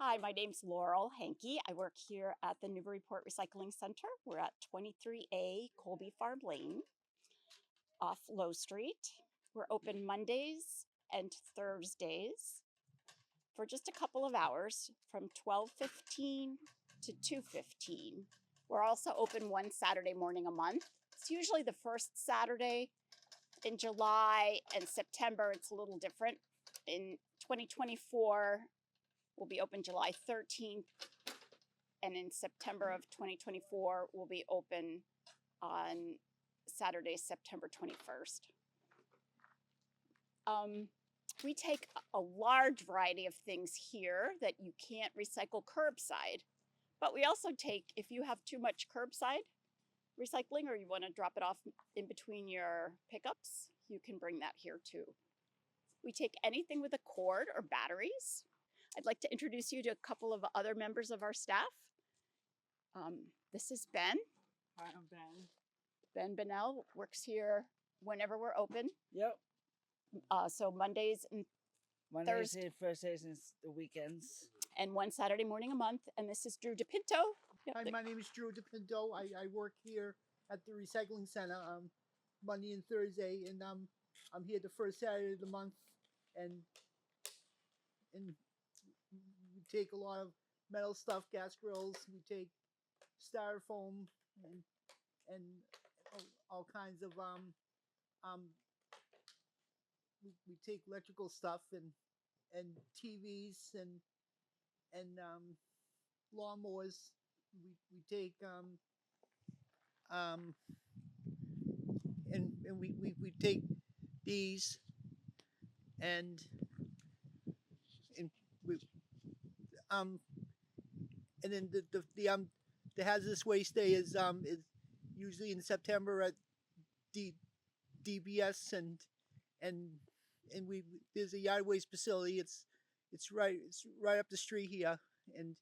Hi, my name's Laurel Hankey. I work here at the Newburyport Recycling Center. We're at 23A Colby Farm Lane off Low Street. We're open Mondays and Thursdays for just a couple of hours from 12:15 to 2:15. We're also open one Saturday morning a month. It's usually the first Saturday in July and September. It's a little different. In 2024, we'll be open July 13th, and in September of 2024, we'll be open on Saturday, September 21st. We take a large variety of things here that you can't recycle curbside, but we also take, if you have too much curbside recycling or you want to drop it off in between your pickups, you can bring that here too. We take anything with a cord or batteries. I'd like to introduce you to a couple of other members of our staff. This is Ben. Hi, I'm Ben. Ben Bennell works here whenever we're open. Yep. So Mondays and Mondays and Thursdays and the weekends. and one Saturday morning a month. And this is Drew DePinto. Yep, Hi, my name is Drew DePinto. I work here at the recycling center Monday and Thursday, and I'm here the first Saturday of the month, and we take a lot of metal stuff, gas grills. We take styrofoam and all kinds of we take electrical stuff and TVs and lawnmowers. We take and we take these and we and then the hazardous waste day is usually in September at DBS and we there's a yard waste facility. It's right up the street here, and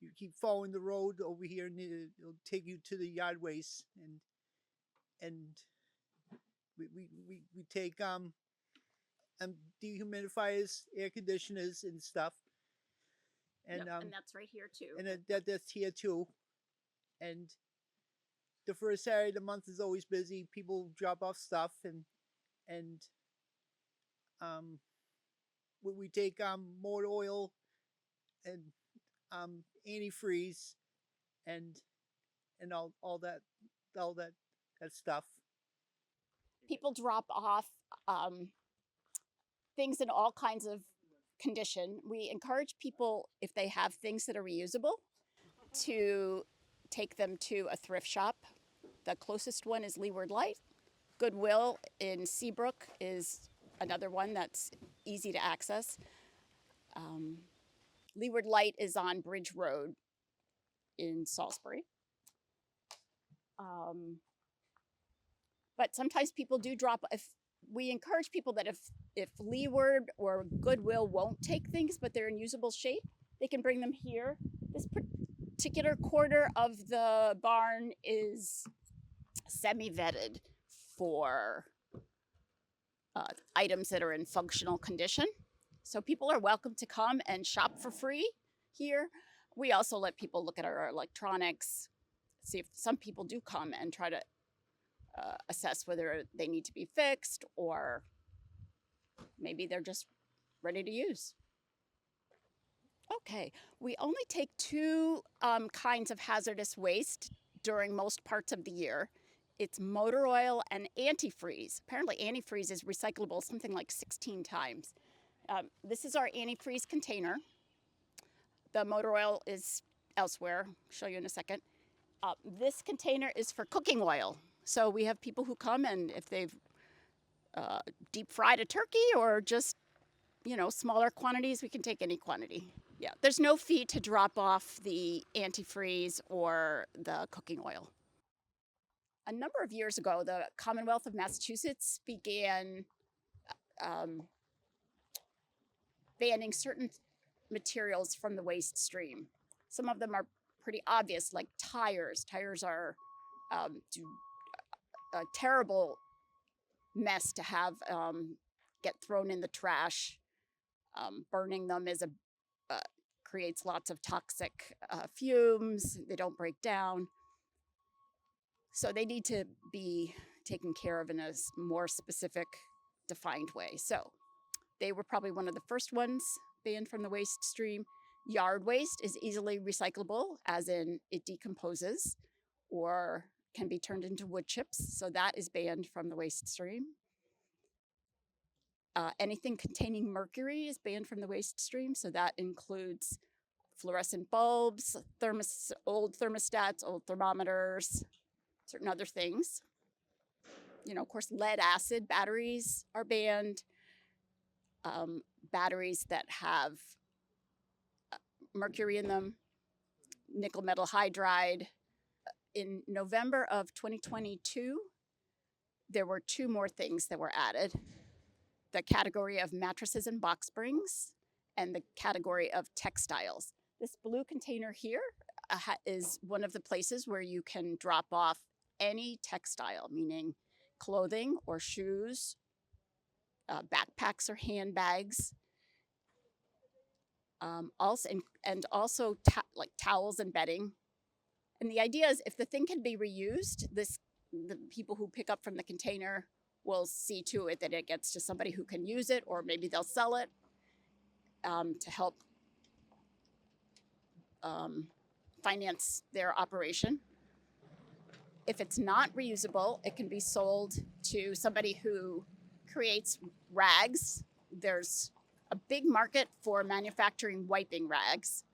you keep following the road over here, and it'll take you to the yard waste, and we take dehumidifiers, air conditioners, and stuff, and yep, and that's right here too. and that's here too, and the first Saturday of the month is always busy. People drop off stuff, and we take motor oil and antifreeze and all that stuff. People drop off things in all kinds of condition. We encourage people, if they have things that are reusable, to take them to a thrift shop. The closest one is Leeward Light. Goodwill in Seabrook is another one that's easy to access. Leeward Light is on Bridge Road in Salisbury. But sometimes people do drop. If we encourage people that if Leeward or Goodwill won't take things, but they're in usable shape, they can bring them here. This particular quarter of the barn is semi-vetted for items that are in functional condition. So people are welcome to come and shop for free here. We also let people look at our electronics, see if some people do come and try to assess whether they need to be fixed or maybe they're just ready to use. Okay, we only take two kinds of hazardous waste during most parts of the year. It's motor oil and antifreeze. Apparently antifreeze is recyclable something like 16 times. This is our antifreeze container. The motor oil is elsewhere. I'll show you in a second. This container is for cooking oil. So we have people who come, and if they've deep fried a turkey or just, smaller quantities, we can take any quantity. Yeah, there's no fee to drop off the antifreeze or the cooking oil. A number of years ago, the Commonwealth of Massachusetts began banning certain materials from the waste stream. Some of them are pretty obvious, like tires. Tires are a terrible mess to have get thrown in the trash. Burning them is creates lots of toxic fumes. They don't break down. So they need to be taken care of in a more specific, defined way. So they were probably one of the first ones banned from the waste stream. Yard waste is easily recyclable, as in it decomposes or can be turned into wood chips. So that is banned from the waste stream. Anything containing mercury is banned from the waste stream. So that includes fluorescent bulbs, old thermostats, old thermometers, certain other things. You know, of course, lead acid batteries are banned. Batteries that have mercury in them, nickel metal hydride. In November of 2022, there were 2 more things that were added. The category of mattresses and box springs and the category of textiles. This blue container here is one of the places where you can drop off any textile, meaning clothing or shoes, backpacks or handbags. Also like towels and bedding. And the idea is if the thing can be reused, the people who pick up from the container will see to it that it gets to somebody who can use it, or maybe they'll sell it to help finance their operation. If it's not reusable, it can be sold to somebody who creates rags. There's a big market for manufacturing wiping rags.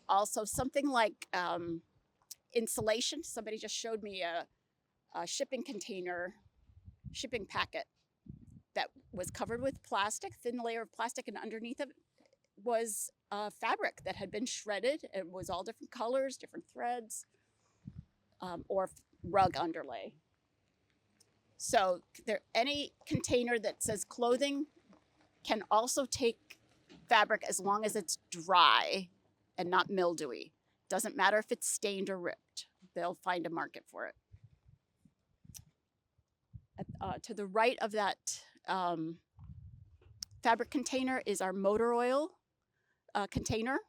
Also, something like insulation. Somebody just showed me a shipping packet that was covered with plastic, thin layer of plastic, and underneath it was fabric that had been shredded. It was all different colors, different threads, or rug underlay. So any container that says clothing can also take fabric as long as it's dry and not mildewy. Doesn't matter if it's stained or ripped. They'll find a market for it. To the right of that fabric container is our motor oil container.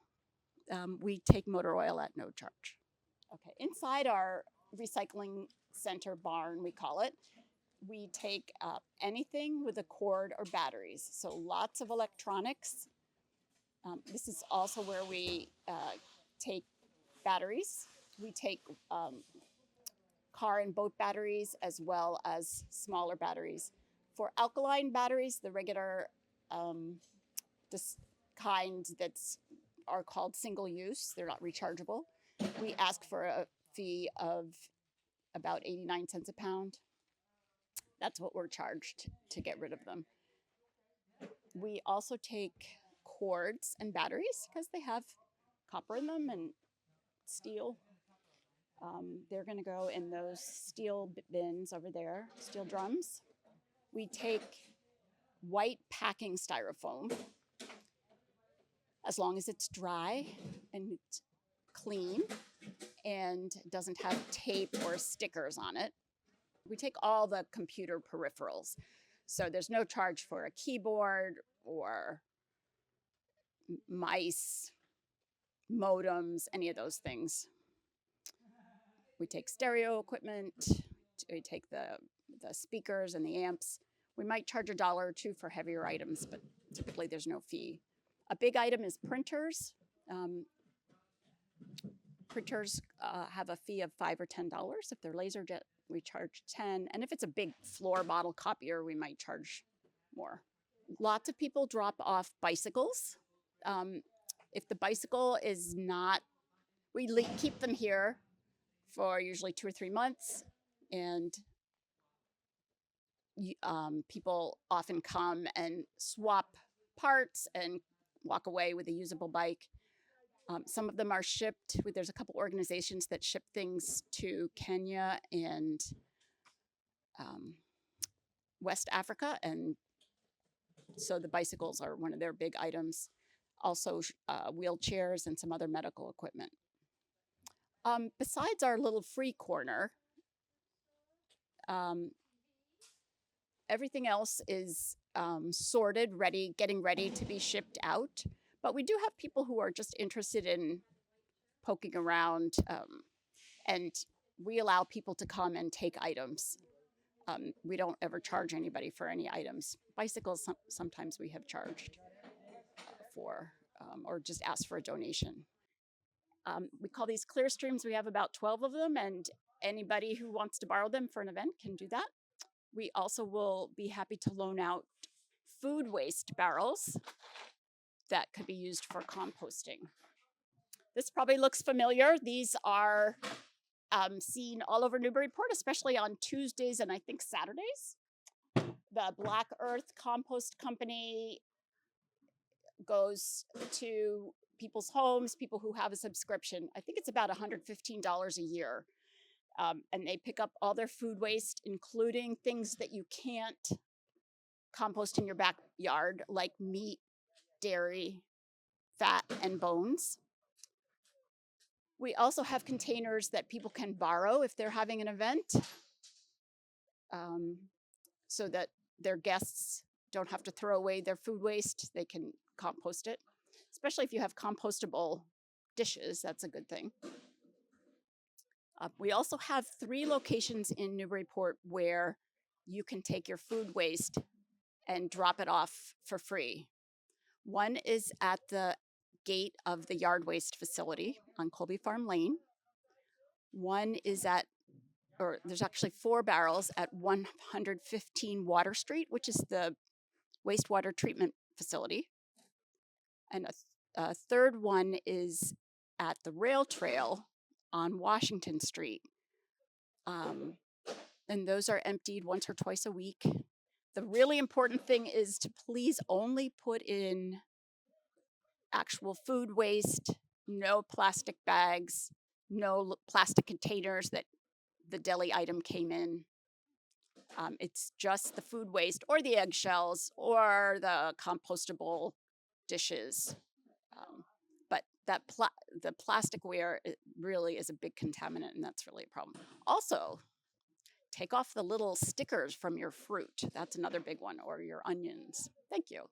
We take motor oil at no charge. Okay, inside our recycling center barn, we call it, we take anything with a cord or batteries. So lots of electronics. This is also where we take batteries. We take car and boat batteries as well as smaller batteries. For alkaline batteries, the regular this kind are called single use, they're not rechargeable. We ask for a fee of about 89 cents a pound. That's what we're charged to get rid of them. We also take cords and batteries because they have copper in them and steel. They're going to go in those steel bins over there, steel drums. We take white packing styrofoam as long as it's dry and clean and doesn't have tape or stickers on it. We take all the computer peripherals. So there's no charge for a keyboard or mice, modems, any of those things. We take stereo equipment, we take the speakers and the amps. We might charge $1 or $2 for heavier items, but typically there's no fee. A big item is printers. Printers have a fee of $5 or $10. If they're LaserJet, we charge $10. And if it's a big floor model copier, we might charge more. Lots of people drop off bicycles. If the bicycle is not, we keep them here for usually 2 or 3 months, and people often come and swap parts and walk away with a usable bike. Some of them are shipped. There's a couple organizations that ship things to Kenya and West Africa, and so the bicycles are one of their big items. Also wheelchairs and some other medical equipment. Besides our little free corner, everything else is sorted, getting ready to be shipped out. But we do have people who are just interested in poking around, and we allow people to come and take items. We don't ever charge anybody for any items. Bicycles, sometimes we have charged for, or just asked for a donation. We call these clear streams. We have about 12 of them, and anybody who wants to borrow them for an event can do that. We also will be happy to loan out food waste barrels that could be used for composting. This probably looks familiar. These are seen all over Newburyport, especially on Tuesdays and I think Saturdays. The Black Earth Compost Company goes to people's homes, people who have a subscription. I think it's about $115 a year. And they pick up all their food waste, including things that you can't compost in your backyard, like meat, dairy, fat, and bones. We also have containers that people can borrow if they're having an event, so that their guests don't have to throw away their food waste. They can compost it, especially if you have compostable dishes. That's a good thing. We also have 3 locations in Newburyport where you can take your food waste and drop it off for free. One is at the gate of the yard waste facility on Colby Farm Lane. One is there's actually 4 barrels at 115 Water Street, which is the wastewater treatment facility. And a third one is at the rail trail on Washington Street. And those are emptied once or twice a week. The really important thing is to please only put in actual food waste, no plastic bags, no plastic containers that the deli item came in. It's just the food waste or the eggshells or the compostable dishes. But the plasticware really is a big contaminant, and that's really a problem. Also, take off the little stickers from your fruit. That's another big one, or your onions. Thank you.